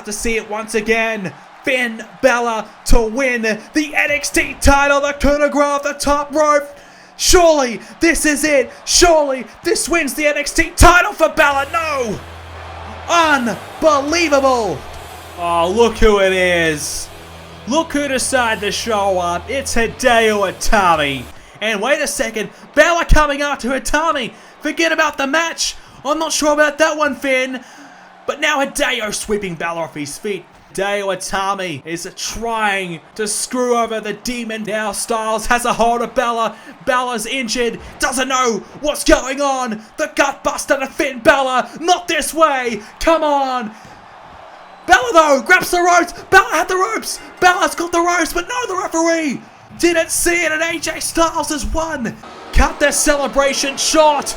about to see it once again. Finn Balor to win the NXT title, the coup de grace off the top rope. Surely this is it. Surely this wins the NXT title for Balor. No! Unbelievable! Oh, look who it is. Look who decided to show up. It's Hideo Itami. And wait a second, Balor coming after Itami. Forget about the match. I'm not sure about that one, Finn. But now Hideo sweeping Balor off his feet. Hideo Itami is trying to screw over the demon. Now Styles has a hold of Balor. Balor's injured, doesn't know what's going on. The gutbuster to Finn Balor. Not this way. Come on. Balor though grabs the ropes. Balor had the ropes. Balor's got the ropes, but no, the referee didn't see it, and AJ Styles has won. Cut their celebration short.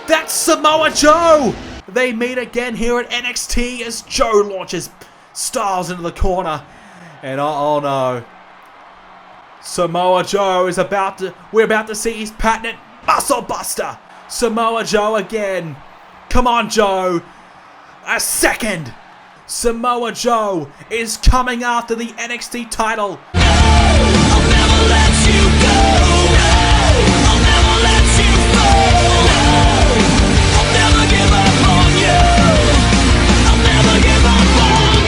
That's Samoa Joe. They meet again here at NXT as Joe launches Styles into the corner. And oh no. Samoa Joe is we're about to see his patented muscle buster. Samoa Joe again. Come on, Joe. A second. Samoa Joe is coming after the NXT title. I'll never let you go. I'll never let you fall. I'll never give up on you. I'll never give up on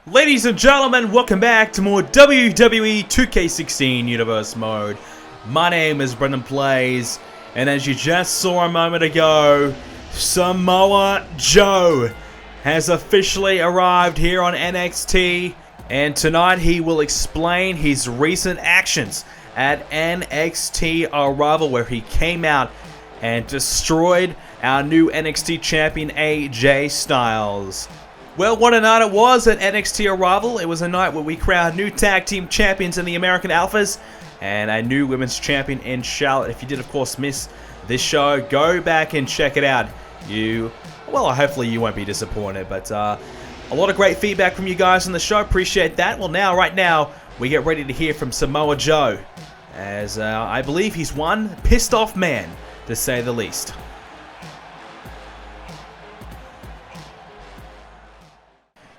you. Ladies and gentlemen, welcome back to more WWE 2K16 Universe Mode. My name is Brendan Plays, and as you just saw a moment ago, Samoa Joe has officially arrived here on NXT, and tonight he will explain his recent actions at NXT Arrival, where he came out and destroyed our new NXT champion AJ Styles. Well, what a night it was at NXT Arrival. It was a night where we crowned new tag team champions in the American Alphas and a new women's champion in Charlotte. If you did, of course, miss this show, go back and check it out. Well, hopefully you won't be disappointed, but a lot of great feedback from you guys on the show. Appreciate that. Well, right now, we get ready to hear from Samoa Joe, as I believe he's one pissed off man, to say the least.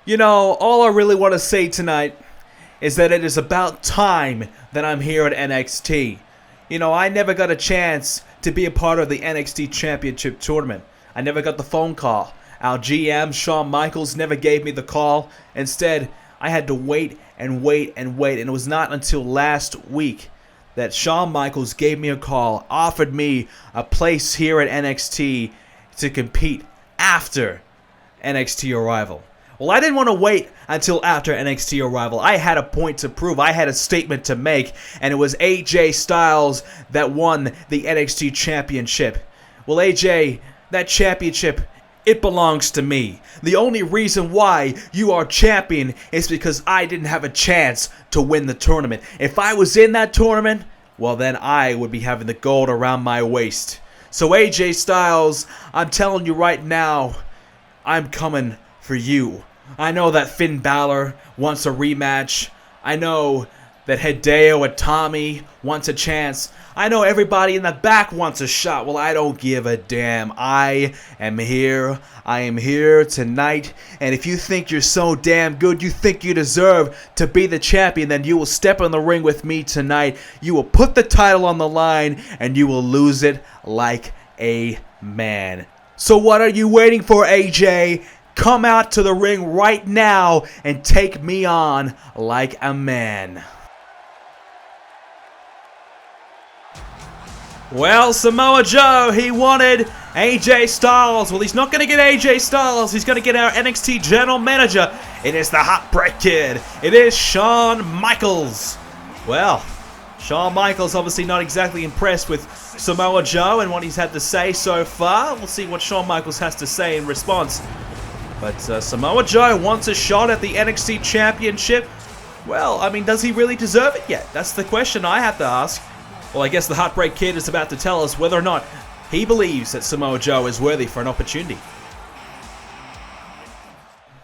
You know, all I really want to say tonight is that it is about time that I'm here at NXT. You know, I never got a chance to be a part of the NXT Championship Tournament. I never got the phone call. Our GM, Shawn Michaels, never gave me the call. Instead, I had to wait and wait and wait. And it was not until last week that Shawn Michaels gave me a call, offered me a place here at NXT to compete after NXT Arrival. Well, I didn't want to wait until after NXT Arrival. I had a point to prove. I had a statement to make. And it was AJ Styles that won the NXT Championship. Well, AJ, that championship, it belongs to me. The only reason why you are champion is because I didn't have a chance to win the tournament. If I was in that tournament, well then I would be having the gold around my waist. So AJ Styles, I'm telling you right now, I'm coming for you. I know that Finn Balor wants a rematch. I know that Hideo Itami wants a chance. I know everybody in the back wants a shot. Well, I don't give a damn. I am here. I am here tonight. And if you think you're so damn good, you think you deserve to be the champion, then you will step in the ring with me tonight. You will put the title on the line, and you will lose it like a man. So what are you waiting for, AJ? Come out to the ring right now and take me on like a man. Well, Samoa Joe, he wanted AJ Styles. Well, he's not going to get AJ Styles. He's going to get our NXT General Manager. It is the Heartbreak Kid. It is Shawn Michaels. Well, Shawn Michaels obviously not exactly impressed with Samoa Joe and what he's had to say so far. We'll see what Shawn Michaels has to say in response. But Samoa Joe wants a shot at the NXT Championship. Well, I mean, does he really deserve it yet? That's the question I have to ask. Well, I guess the Heartbreak Kid is about to tell us whether or not he believes that Samoa Joe is worthy for an opportunity.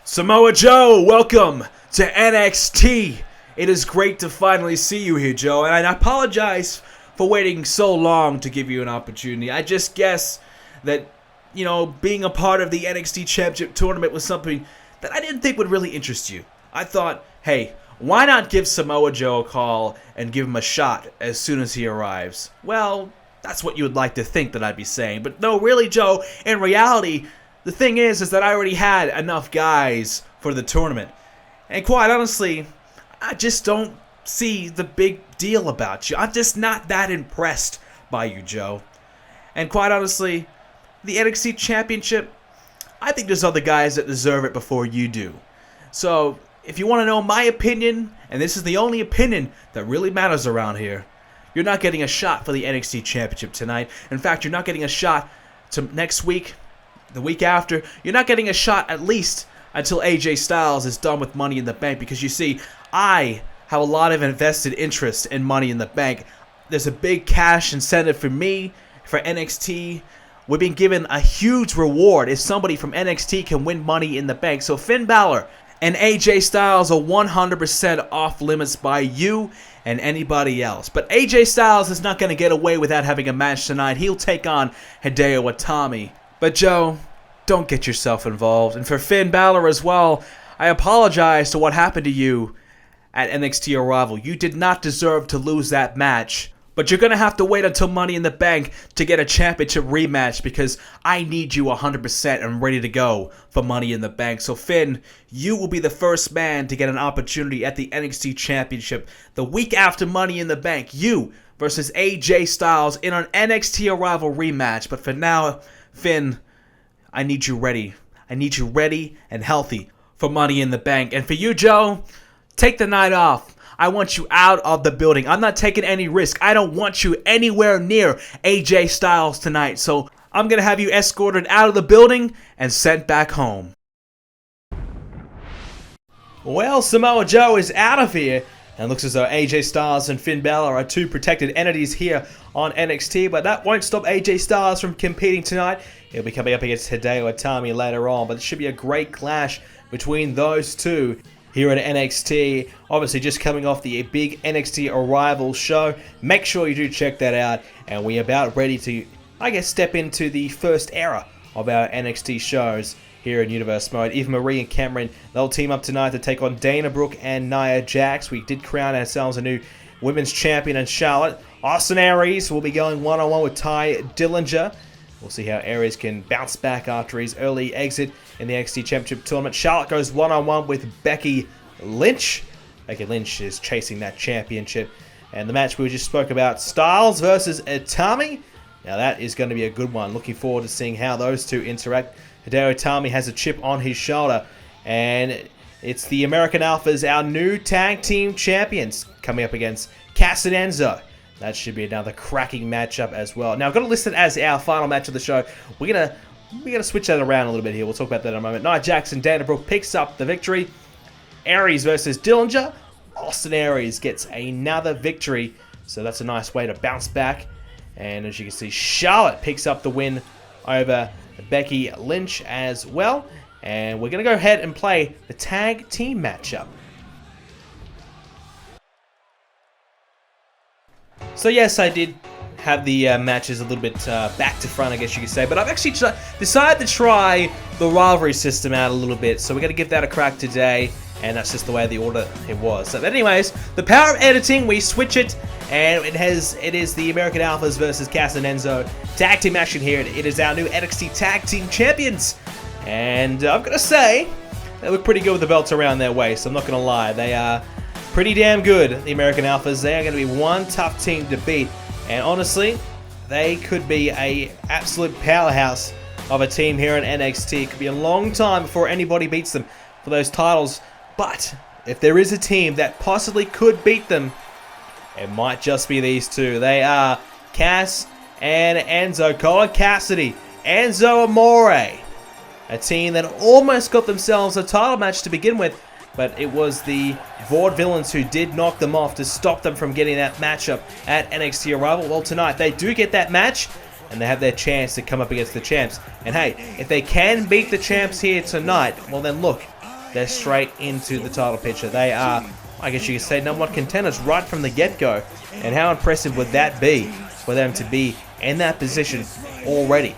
Samoa Joe, welcome to NXT. It is great to finally see you here, Joe, and I apologize for waiting so long to give you an opportunity. I just guess that being a part of the NXT Championship tournament was something that I didn't think would really interest you. I thought, hey, why not give Samoa Joe a call and give him a shot as soon as he arrives? Well, that's what you would like to think that I'd be saying. But no, really, Joe, in reality, the thing is that I already had enough guys for the tournament. And quite honestly, I just don't see the big deal about you. I'm just not that impressed by you, Joe. And quite honestly, the NXT Championship, I think there's other guys that deserve it before you do. So, if you want to know my opinion, and this is the only opinion that really matters around here, you're not getting a shot for the NXT Championship tonight. In fact, you're not getting a shot to next week, the week after. You're not getting a shot at least until AJ Styles is done with Money in the Bank, because you see, I have a lot of invested interest in Money in the Bank. There's a big cash incentive for me, for NXT. We've been given a huge reward if somebody from NXT can win Money in the Bank. So Finn Balor and AJ Styles are 100% off limits by you and anybody else. But AJ Styles is not going to get away without having a match tonight. He'll take on Hideo Itami. But Joe, don't get yourself involved. And for Finn Balor as well, I apologize to what happened to you at NXT Arrival. You did not deserve to lose that match. But you're going to have to wait until Money in the Bank to get a championship rematch, because I need you 100% and ready to go for Money in the Bank. So Finn, you will be the first man to get an opportunity at the NXT Championship the week after Money in the Bank. You versus AJ Styles in an NXT Arrival rematch. But for now, Finn, I need you ready. I need you ready and healthy for Money in the Bank. And for you, Joe, take the night off. I want you out of the building. I'm not taking any risk. I don't want you anywhere near AJ Styles tonight. So I'm going to have you escorted out of the building and sent back home. Well, Samoa Joe is out of here. And it looks as though AJ Styles and Finn Balor are two protected entities here on NXT. But that won't stop AJ Styles from competing tonight. He'll be coming up against Hideo Itami later on. But it should be a great clash between those two here at NXT. Obviously just coming off the big NXT Arrival show. Make sure you do check that out. And we're about ready to, I guess, step into the first era of our NXT shows here in Universe Mode. Eva Marie and Cameron, they'll team up tonight to take on Dana Brooke and Nia Jax. We did crown ourselves a new women's champion in Charlotte. Austin Aries will be going one-on-one with Ty Dillinger. We'll see how Aries can bounce back after his early exit in the NXT Championship Tournament. Charlotte goes one-on-one with Becky Lynch. Becky Lynch is chasing that championship. And the match we just spoke about, Styles versus Itami. Now that is going to be a good one. Looking forward to seeing how those two interact. Hideo Itami has a chip on his shoulder. And it's the American Alphas, our new tag team champions, coming up against Cass and Enzo. That should be another cracking matchup as well. Now, I've got it listed as our final match of the show. We're gonna switch that around a little bit here. We'll talk about that in a moment. Nia Jax and Dana Brooke picks up the victory. Aries versus Dillinger. Austin Aries gets another victory. So that's a nice way to bounce back. And as you can see, Charlotte picks up the win over Becky Lynch as well. And we're going to go ahead and play the tag team matchup. So yes, I did have the matches a little bit back to front, I guess you could say. But I've actually decided to try the rivalry system out a little bit. So we're going to give that a crack today. And that's just the way the order it was. So anyways, the power of editing, we switch it. And it is the American Alphas versus Cass and Enzo tag team action here. It is our new NXT Tag Team Champions. And I'm going to say, they look pretty good with the belts around their waist. I'm not going to lie. They are pretty damn good, the American Alphas. They are going to be one tough team to beat. And honestly, they could be a absolute powerhouse of a team here in NXT. It could be a long time before anybody beats them for those titles. But if there is a team that possibly could beat them, it might just be these two. They are Cass and Enzo. Colin Cassidy, Enzo Amore. A team that almost got themselves a title match to begin with, but it was the Vaudevillains who did knock them off to stop them from getting that matchup at NXT Arrival. Well, tonight they do get that match, and they have their chance to come up against the champs. And hey, if they can beat the champs here tonight, well then look, they're straight into the title picture. They are, I guess you could say, number one contenders right from the get-go. And how impressive would that be for them to be in that position already?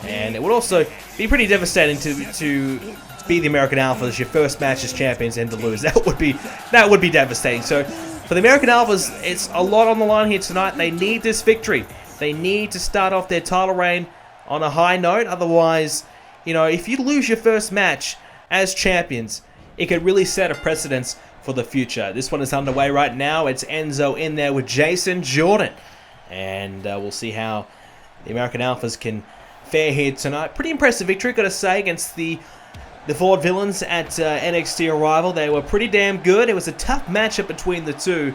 And it would also be pretty devastating to be the American Alphas, your first match as champions, and to lose. That would be devastating. So for the American Alphas, it's a lot on the line here tonight. They need this victory. They need to start off their title reign on a high note. Otherwise, if you lose your first match as champions, it could really set a precedence for the future. This one is underway right now. It's Enzo in there with Jason Jordan. And we'll see how the American Alphas can fare here tonight. Pretty impressive victory, got to say, against the Ford Villains at NXT Arrival. They were pretty damn good. It was a tough matchup between the two,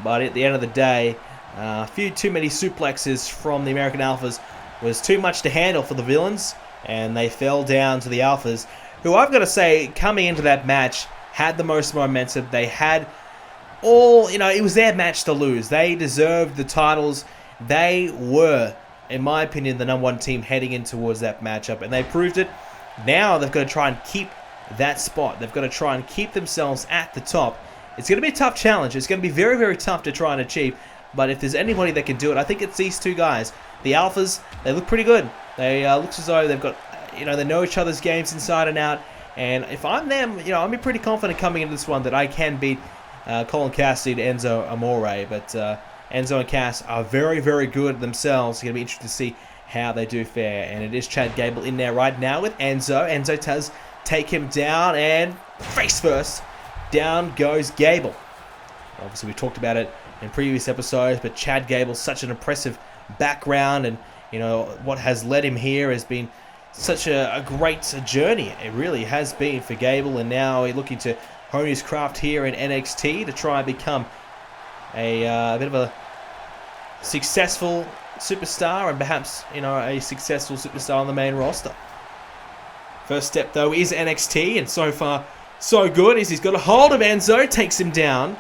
but at the end of the day, a few too many suplexes from the American Alphas was too much to handle for the Villains, and they fell down to the Alphas, who I've got to say, coming into that match, had the most momentum. They had it was their match to lose. They deserved the titles. They were, in my opinion, the number one team heading in towards that matchup, and they proved it. Now they've got to try and keep that spot. They've got to try and keep themselves at the top. It's going to be a tough challenge. It's going to be very, very tough to try and achieve, but if there's anybody that can do it, I think it's these two guys. The Alphas, they look pretty good. They looks as though they've got, they know each other's games inside and out, and if I'm them, I'm pretty confident coming into this one that I can beat Colin Cassidy and Enzo Amore, but Enzo and Cass are very, very good themselves. It's going to be interesting to see how they do fare, and it is Chad Gable in there right now with Enzo. Enzo does take him down, and face first, down goes Gable. Obviously, we talked about it in previous episodes, but Chad Gable's such an impressive background, and what has led him here has been such a great journey. It really has been for Gable, and now he's looking to hone his craft here in NXT to try and become a bit of a successful superstar, and perhaps a successful superstar on the main roster. First step though is NXT, and so far so good, as he's got a hold of Enzo, takes him down.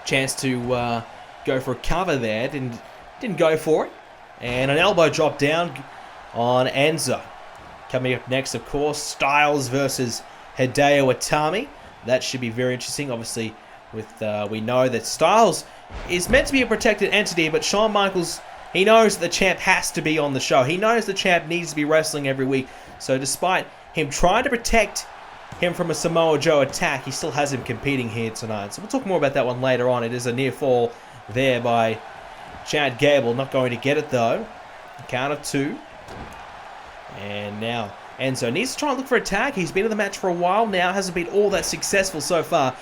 Chance to go for a cover there, didn't go for it, and an elbow drop down on Enzo. Coming up next, of course, Styles versus Hideo Itami. That should be very interesting. Obviously, we know that Styles is meant to be a protected entity, but Shawn Michaels, he knows the champ has to be on the show. He knows the champ needs to be wrestling every week. So despite him trying to protect him from a Samoa Joe attack, he still has him competing here tonight. So we'll talk more about that one later on. It is a near fall there by Chad Gable. Not going to get it though. Count of two. And now Enzo needs to try and look for a tag. He's been in the match for a while now. Hasn't been all that successful so far.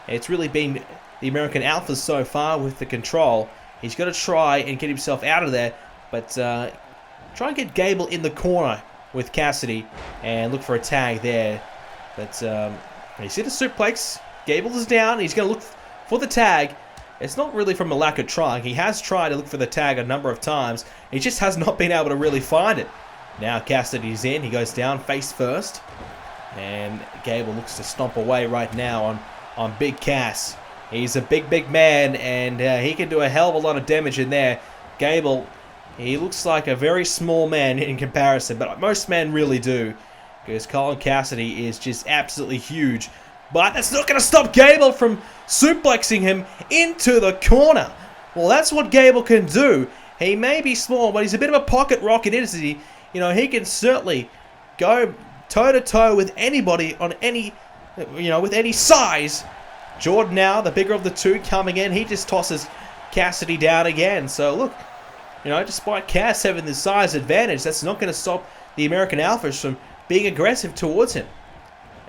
It's really been the American Alphas so far with the control. He's got to try and get himself out of there, but try and get Gable in the corner with Cassidy and look for a tag there. But you see the suplex. Gable is down. He's going to look for the tag. It's not really from a lack of trying. He has tried to look for the tag a number of times. He just has not been able to really find it. Now Cassidy's in. He goes down face first. And Gable looks to stomp away right now on Big Cass. He's a big, big man, and he can do a hell of a lot of damage in there. Gable, he looks like a very small man in comparison, but most men really do, because Colin Cassidy is just absolutely huge. But that's not going to stop Gable from suplexing him into the corner. Well, that's what Gable can do. He may be small, but he's a bit of a pocket rocket, isn't he? He can certainly go toe-to-toe with anybody on any, with any size. Jordan now, the bigger of the two, coming in. He just tosses Cassidy down again. So look, despite Cass having the size advantage, that's not going to stop the American Alphas from being aggressive towards him.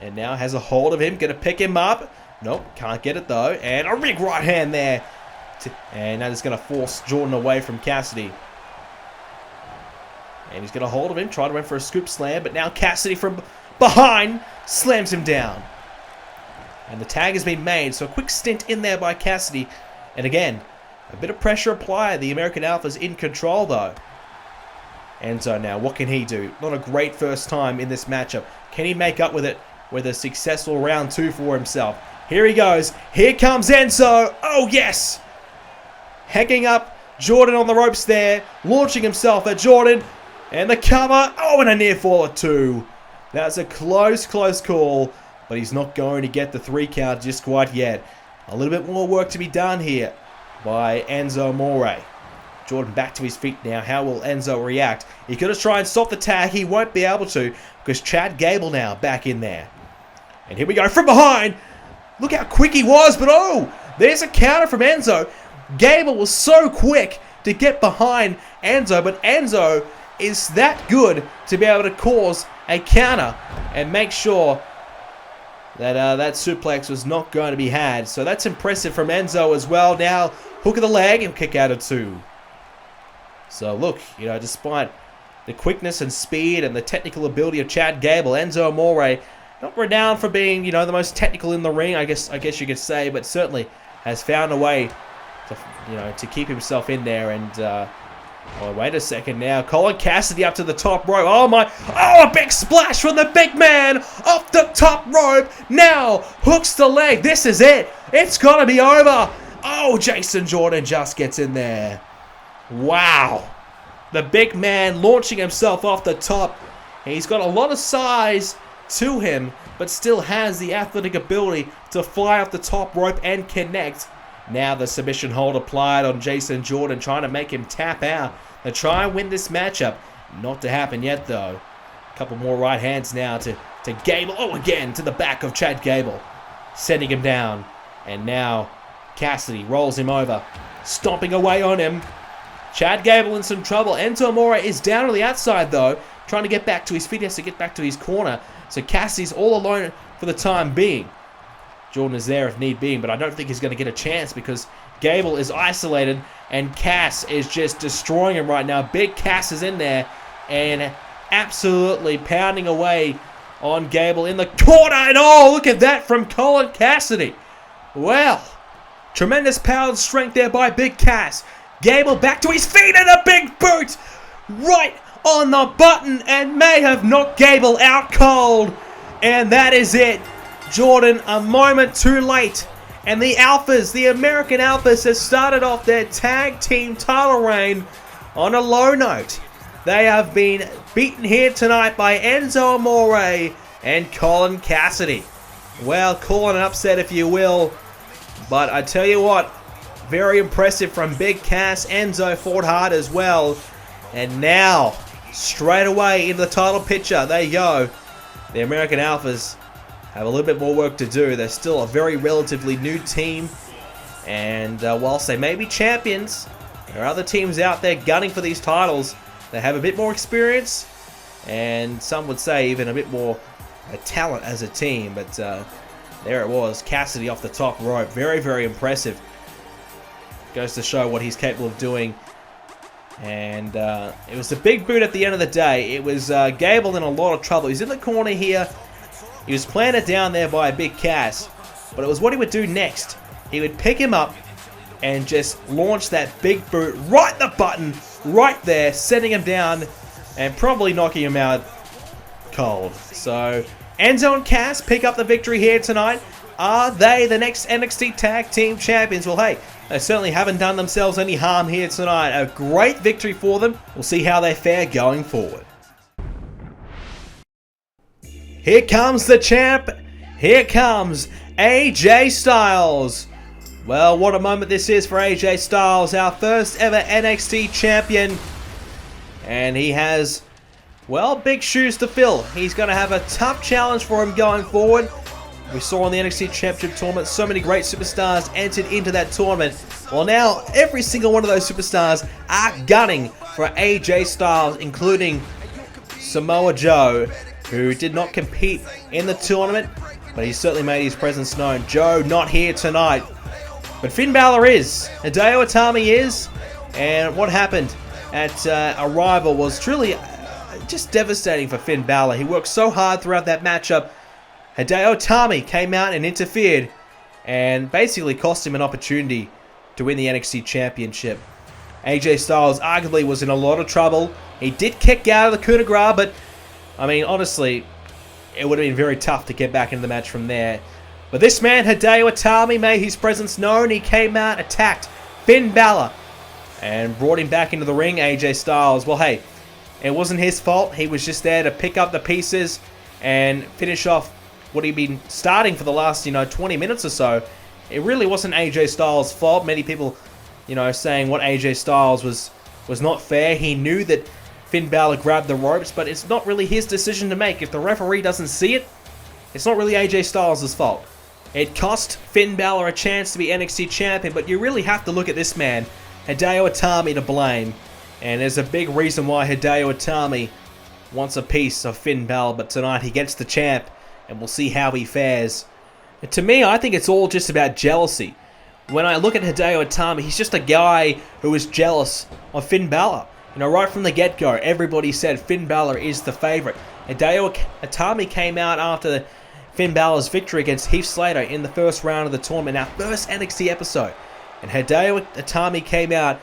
And now has a hold of him, going to pick him up. Nope, can't get it though. And a big right hand there. And that is going to force Jordan away from Cassidy. And he's got a hold of him, trying to run for a scoop slam, but now Cassidy from behind slams him down. And the tag has been made, so a quick stint in there by Cassidy. And again, a bit of pressure applied. The American Alpha's in control though. Enzo now, what can he do? Not a great first time in this matchup. Can he make up with it with a successful round two for himself? Here he goes. Here comes Enzo. Oh yes! Hacking up Jordan on the ropes there. Launching himself at Jordan. And the cover. Oh, and a near fall at two. That's a close call. But he's not going to get the 3 count just quite yet. A little bit more work to be done here by Enzo Amore. Jordan back to his feet now. How will Enzo react? He's going to try and stop the tag. He won't be able to because Chad Gable now back in there. And here we go from behind. Look how quick he was, but oh, there's a counter from Enzo. Gable was so quick to get behind Enzo, but Enzo is that good to be able to cause a counter and make sure that that suplex was not going to be had. So that's impressive from Enzo as well. Now, hook of the leg and kick out of 2. So look, you know, despite the quickness and speed and the technical ability of Chad Gable, Enzo Amore, not renowned for being, you know, the most technical in the ring, I guess you could say, but certainly has found a way to, you know, to keep himself in there. And oh, wait a second now, Colin Cassidy up to the top rope. Oh my! Oh, a big splash from the big man off the top rope. Now hooks the leg. This is it. It's gotta be over. Oh, Jason Jordan just gets in there. Wow, the big man launching himself off the top. He's got a lot of size to him, but still has the athletic ability to fly off the top rope and connect. Now the submission hold applied on Jason Jordan, trying to make him tap out to try and win this matchup. Not to happen yet, though. A couple more right hands now to Gable. Oh, again to the back of Chad Gable, sending him down. And now Cassidy rolls him over, stomping away on him. Chad Gable in some trouble. Enzo Amore is down on the outside, though, trying to get back to his feet. He has to get back to his corner. So Cassidy's all alone for the time being. Jordan is there if need be, but I don't think he's going to get a chance because Gable is isolated and Cass is just destroying him right now. Big Cass is in there and absolutely pounding away on Gable in the corner. And oh, look at that from Colin Cassidy. Well, tremendous power and strength there by Big Cass. Gable back to his feet and a big boot right on the button and may have knocked Gable out cold. And that is it. Jordan a moment too late. And the Alphas, the American Alphas, have started off their tag team title reign on a low note. They have been beaten here tonight by Enzo Amore and Colin Cassidy. Well, call it an upset if you will. But I tell you what, very impressive from Big Cass. Enzo fought hard as well. And now, straight away into the title picture, there you go. The American Alphas have a little bit more work to do. They're still a very relatively new team. And whilst they may be champions, there are other teams out there gunning for these titles that have a bit more experience. And some would say even a bit more talent as a team. But there it was. Cassidy off the top rope. Very, very impressive. Goes to show what he's capable of doing. And it was a big boot at the end of the day. It was Gable in a lot of trouble. He's in the corner here. He was planted down there by a Big Cass. But it was what he would do next. He would pick him up and just launch that big boot right the button, right there, setting him down and probably knocking him out cold. So Enzo and Cass pick up the victory here tonight. Are they the next NXT Tag Team Champions? Well, hey, they certainly haven't done themselves any harm here tonight. A great victory for them. We'll see how they fare going forward. Here comes the champ. Here comes AJ Styles. Well, what a moment this is for AJ Styles, our first ever NXT champion. And he has, well, big shoes to fill. He's going to have a tough challenge for him going forward. We saw in the NXT Championship Tournament so many great superstars entered into that tournament. Well, now every single one of those superstars are gunning for AJ Styles, including Samoa Joe, who did not compete in the tournament, but he certainly made his presence known. Joe not here tonight, but Finn Balor is. Hideo Itami is, and what happened at Arrival was truly just devastating for Finn Balor. He worked so hard throughout that matchup. Hideo Itami came out and interfered and basically cost him an opportunity to win the NXT Championship. AJ Styles arguably was in a lot of trouble. He did kick out of the coup de grace, but I mean, honestly, it would have been very tough to get back into the match from there. But this man, Hideo Itami, made his presence known. He came out, attacked Finn Balor, and brought him back into the ring. AJ Styles, well, hey, it wasn't his fault. He was just there to pick up the pieces and finish off what he'd been starting for the last, 20 minutes or so. It really wasn't AJ Styles' fault. Many people, saying what AJ Styles was was not fair. He knew that Finn Balor grabbed the ropes, but it's not really his decision to make. If the referee doesn't see it, it's not really AJ Styles' fault. It cost Finn Balor a chance to be NXT champion, but you really have to look at this man, Hideo Itami, to blame. And there's a big reason why Hideo Itami wants a piece of Finn Balor, but tonight he gets the champ, and we'll see how he fares. And to me, I think it's all just about jealousy. When I look at Hideo Itami, he's just a guy who is jealous of Finn Balor. You know, right from the get-go, everybody said Finn Balor is the favorite. Hideo Itami came out after Finn Balor's victory against Heath Slater in the first round of the tournament, our first NXT episode. And Hideo Itami came out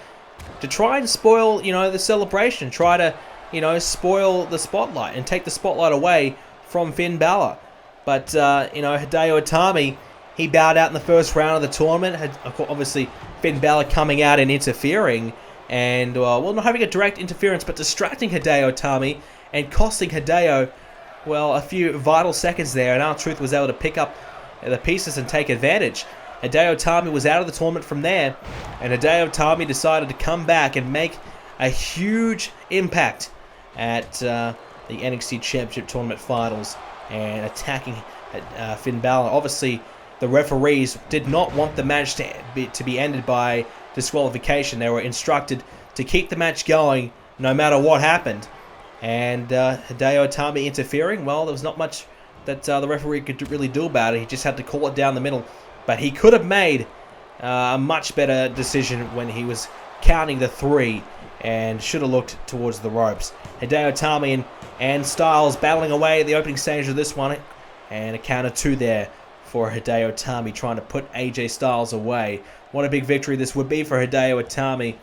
to try and spoil, the celebration, try to, spoil the spotlight and take the spotlight away from Finn Balor. But, Hideo Itami, he bowed out in the first round of the tournament. Obviously, Finn Balor coming out and interfering. And, not having a direct interference, but distracting Hideo Itami and costing Hideo, a few vital seconds there. And R-Truth was able to pick up the pieces and take advantage. Hideo Itami was out of the tournament from there. And Hideo Itami decided to come back and make a huge impact at the NXT Championship Tournament Finals and attacking Finn Balor. Obviously, the referees did not want the match to be ended by disqualification. They were instructed to keep the match going no matter what happened. And Hideo Itami interfering, there was not much that the referee could really do about it. He just had to call it down the middle. But he could have made a much better decision when he was counting the 3 and should have looked towards the ropes. Hideo Itami and Styles battling away at the opening stage of this one. And a count of 2 there for Hideo Itami, trying to put AJ Styles away. What a big victory this would be for Hideo Itami,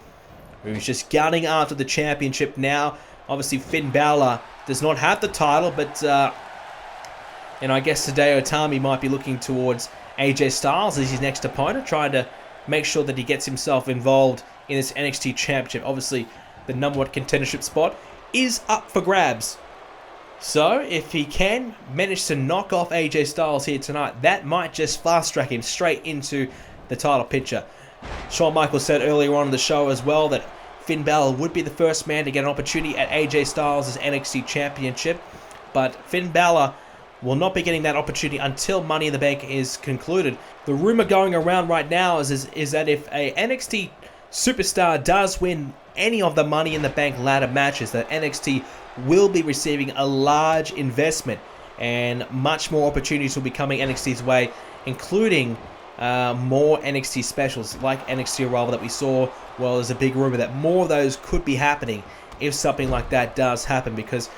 who's just gunning after the championship now. Obviously, Finn Balor does not have the title, but I guess Hideo Itami might be looking towards AJ Styles as his next opponent, trying to make sure that he gets himself involved in this NXT Championship. Obviously, the number 1 contendership spot is up for grabs. So, if he can manage to knock off AJ Styles here tonight, that might just fast-track him straight into the title picture. Shawn Michaels said earlier on in the show as well that Finn Balor would be the first man to get an opportunity at AJ Styles' NXT Championship, but Finn Balor will not be getting that opportunity until Money in the Bank is concluded. The rumor going around right now is that if a NXT superstar does win any of the Money in the Bank ladder matches, that NXT will be receiving a large investment and much more opportunities will be coming NXT's way, including more NXT specials like NXT Arrival that we saw. There's a big rumor that more of those could be happening if something like that does happen, because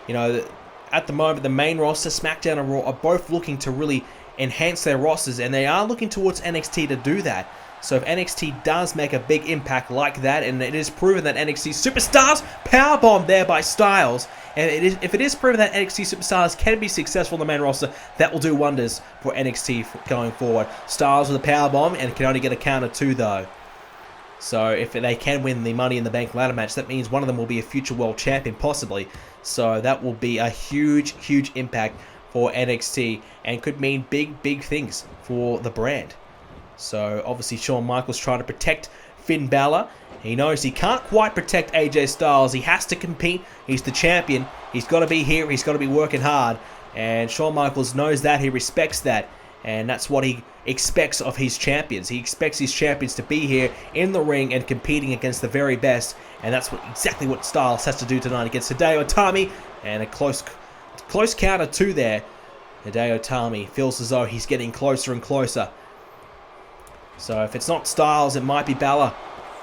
at the moment the main roster, SmackDown and Raw, are both looking to really enhance their rosters, and they are looking towards NXT to do that. So if NXT does make a big impact like that, and it is proven that NXT superstars powerbomb there by Styles, and if it is proven that NXT superstars can be successful in the main roster, that will do wonders for NXT going forward. Styles with a powerbomb and can only get a count of 2 though. So if they can win the Money in the Bank ladder match, that means one of them will be a future world champion possibly. So that will be a huge, huge impact for NXT and could mean big, big things for the brand. So obviously Shawn Michaels trying to protect Finn Balor. He knows he can't quite protect AJ Styles. He has to compete. He's the champion. He's got to be here. He's got to be working hard. And Shawn Michaels knows that. He respects that. And that's what he expects of his champions. He expects his champions to be here in the ring and competing against the very best. And that's exactly what Styles has to do tonight against Hideo Itami. And a close count of 2 there. Hideo Itami feels as though he's getting closer and closer. So if it's not Styles, it might be Balor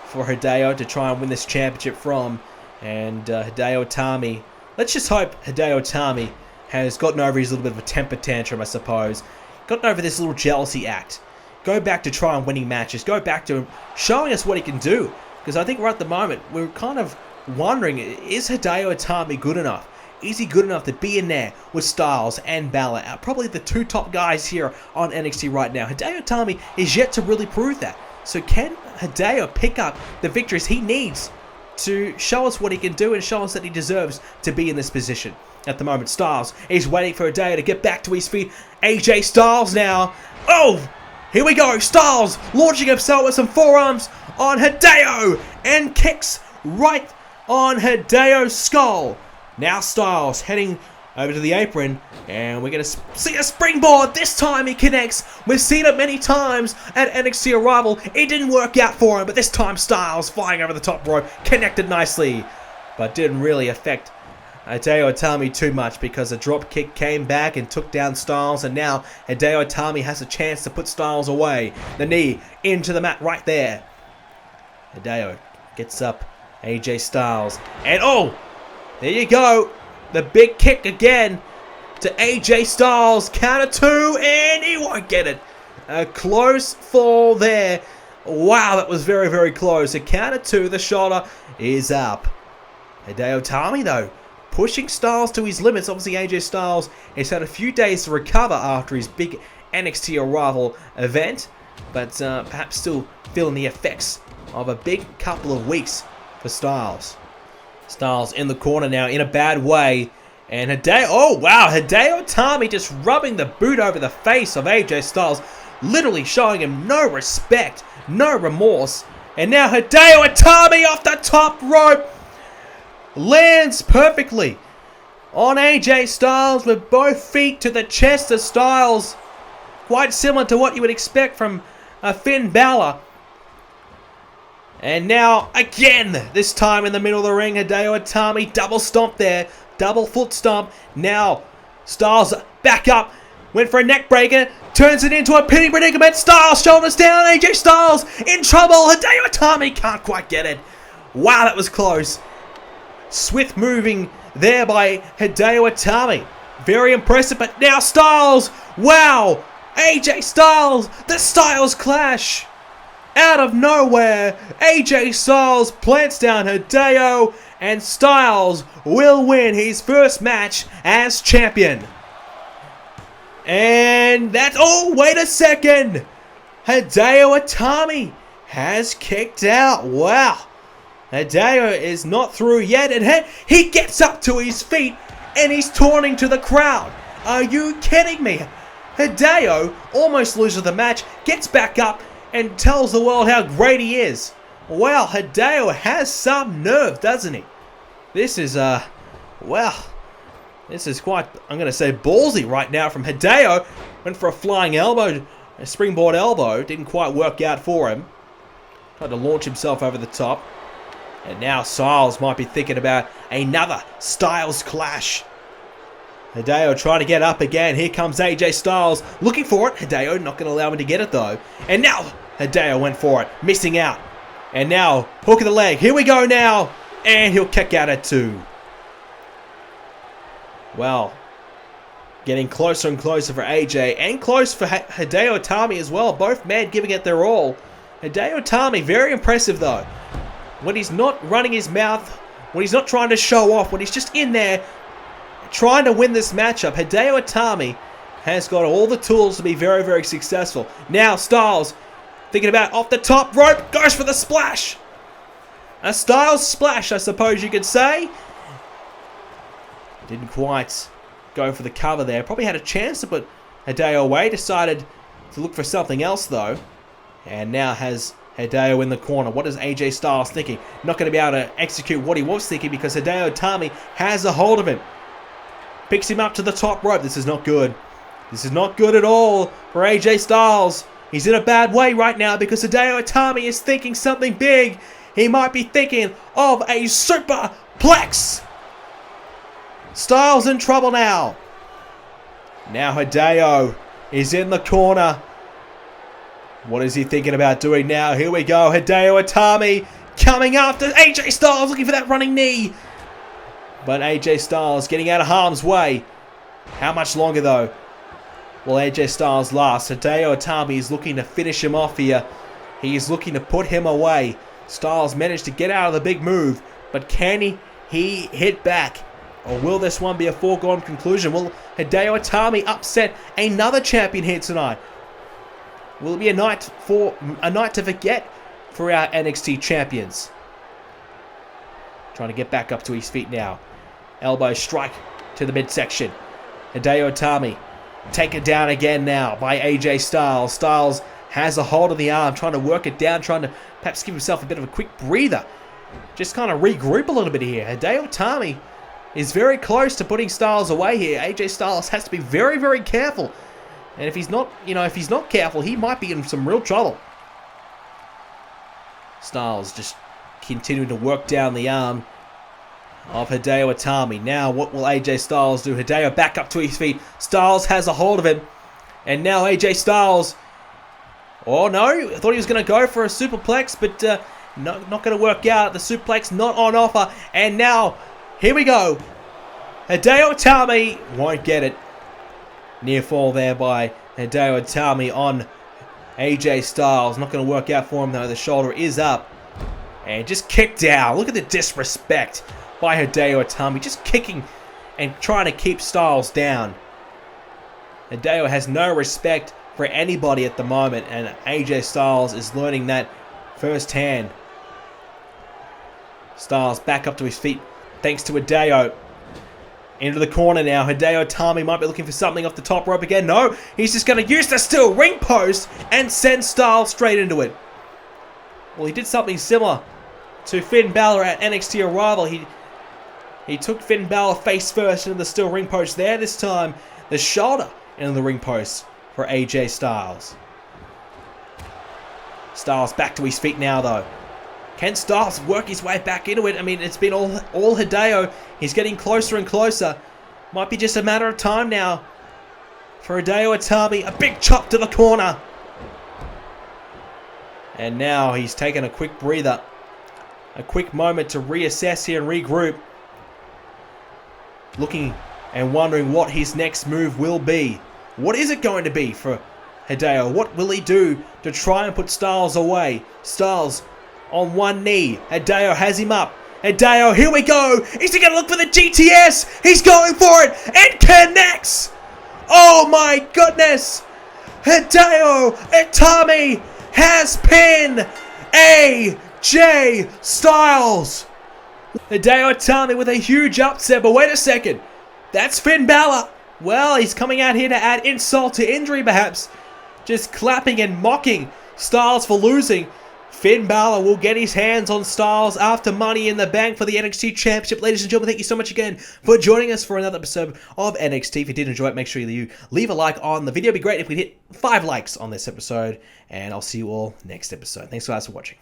for Hideo to try and win this championship from. And Hideo Itami, let's just hope Hideo Itami has gotten over his little bit of a temper tantrum, I suppose. Gotten over this little jealousy act. Go back to try and winning matches. Go back to showing us what he can do. Because I think right at the moment, we're kind of wondering, is Hideo Itami good enough? Is he good enough to be in there with Styles and Balor? Probably the 2 top guys here on NXT right now. Hideo Itami is yet to really prove that. So can Hideo pick up the victories he needs to show us what he can do and show us that he deserves to be in this position? At the moment, Styles is waiting for Hideo to get back to his feet. AJ Styles now. Oh, here we go. Styles launching himself with some forearms on Hideo and kicks right on Hideo's skull. Now Styles heading over to the apron, and we're going to see a springboard. This time he connects. We've seen it many times at NXT Arrival. It didn't work out for him, but this time Styles flying over the top rope, connected nicely, but didn't really affect Hideo Itami too much because a drop kick came back and took down Styles, and now Hideo Itami has a chance to put Styles away. The knee into the mat right there. Hideo gets up AJ Styles, and oh, there you go. The big kick again to AJ Styles. Counter two, and he won't get it. A close fall there. Wow, that was very, very close. A counter two, the shoulder is up. Hideo Itami, though, pushing Styles to his limits. Obviously, AJ Styles has had a few days to recover after his big NXT Arrival event, but perhaps still feeling the effects of a big couple of weeks for Styles. Styles in the corner now in a bad way. And Hideo, oh wow, Hideo Itami just rubbing the boot over the face of AJ Styles. Literally showing him no respect, no remorse. And now Hideo Itami off the top rope. Lands perfectly on AJ Styles with both feet to the chest of Styles. Quite similar to what you would expect from Finn Balor. And now, again, this time in the middle of the ring, Hideo Itami, double stomp there, double foot stomp. Now, Styles back up, went for a neck breaker, turns it into a pinning predicament. Styles, shoulders down, AJ Styles in trouble. Hideo Itami can't quite get it. Wow, that was close. Swift moving there by Hideo Itami. Very impressive, but now Styles, wow, AJ Styles, the Styles Clash. Out of nowhere, AJ Styles plants down Hideo, and Styles will win his first match as champion. And that's, oh, wait a second. Hideo Itami has kicked out. Wow. Hideo is not through yet, and he gets up to his feet, and he's taunting to the crowd. Are you kidding me? Hideo almost loses the match, gets back up, and tells the world how great he is. Well, Hideo has some nerve, doesn't he? This is, well, this is quite, I'm going to say, ballsy right now from Hideo. Went for a flying elbow, a springboard elbow. Didn't quite work out for him. Tried to launch himself over the top. And now Styles might be thinking about another Styles Clash. Hideo trying to get up again. Here comes AJ Styles. Looking for it. Hideo not going to allow him to get it though. And now Hideo went for it. Missing out. And now hook of the leg. Here we go now. And he'll kick out at 2. Well, getting closer and closer for AJ. And close for Hideo Itami as well. Both men giving it their all. Hideo Itami very impressive though. When he's not running his mouth. When he's not trying to show off. When he's just in there trying to win this matchup. Hideo Itami has got all the tools to be very, very successful. Now Styles thinking about off the top rope. Goes for the splash. A Styles splash, I suppose you could say. Didn't quite go for the cover there. Probably had a chance to put Hideo away. Decided to look for something else though. And now has Hideo in the corner. What is AJ Styles thinking? Not going to be able to execute what he was thinking because Hideo Itami has a hold of him. Picks him up to the top rope. This is not good. This is not good at all for AJ Styles. He's in a bad way right now because Hideo Itami is thinking something big. He might be thinking of a superplex. Styles in trouble now. Now Hideo is in the corner. What is he thinking about doing now? Here we go. Hideo Itami coming after AJ Styles, looking for that running knee. But AJ Styles getting out of harm's way. How much longer though will AJ Styles last? Hideo Itami is looking to finish him off here. He is looking to put him away. Styles managed to get out of the big move. But can he hit back? Or will this one be a foregone conclusion? Will Hideo Itami upset another champion here tonight? Will it be a night to forget for our NXT champions? Trying to get back up to his feet now. Elbow strike to the midsection. Hideo Itami taken down again now by AJ Styles. Styles has a hold of the arm, trying to work it down, trying to perhaps give himself a bit of a quick breather. just kind of regroup a little bit here. Hideo Itami is very close to putting Styles away here. AJ Styles has to be very, very careful. And if he's not, if he's not careful, he might be in some real trouble. Styles just continuing to work down the arm of Hideo Itami. Now, what will AJ Styles do? Hideo back up to his feet. Styles has a hold of him. And now AJ Styles... Oh, no. I thought he was going to go for a superplex, but not going to work out. The suplex not on offer. And now, here we go. Hideo Itami won't get it. Near fall there by Hideo Itami on AJ Styles. Not going to work out for him, though. The shoulder is up. And just kicked down. Look at the disrespect by Hideo Itami. Just kicking and trying to keep Styles down. Hideo has no respect for anybody at the moment, and AJ Styles is learning that firsthand. Styles back up to his feet thanks to Hideo. Into the corner now. Hideo Itami might be looking for something off the top rope again. No, he's just going to use the steel ring post and send Styles straight into it. Well, he did something similar to Finn Balor at NXT Arrival. He took Finn Balor face first into the steel ring post there. This time, the shoulder into the ring post for AJ Styles. Styles back to his feet now, though. Can Styles work his way back into it? I mean, it's been all Hideo. He's getting closer and closer. Might be just a matter of time now for Hideo Itami. A big chop to the corner. And now he's taken a quick breather. A quick moment to reassess here and regroup. Looking and wondering what his next move will be. What is it going to be for Hideo? What will he do to try and put Styles away? Styles on one knee. Hideo has him up. Hideo, here we go. Is he going to look for the GTS? He's going for it and connects. Oh my goodness. Hideo Itami has pinned AJ Styles. Hideo Itami with a huge upset, but wait a second. That's Finn Balor. Well, he's coming out here to add insult to injury, perhaps. Just clapping and mocking Styles for losing. Finn Balor will get his hands on Styles after Money in the Bank for the NXT Championship. Ladies and gentlemen, thank you so much again for joining us for another episode of NXT. If you did enjoy it, make sure you leave a like on the video. It'd be great if we hit 5 likes on this episode. And I'll see you all next episode. Thanks guys for watching.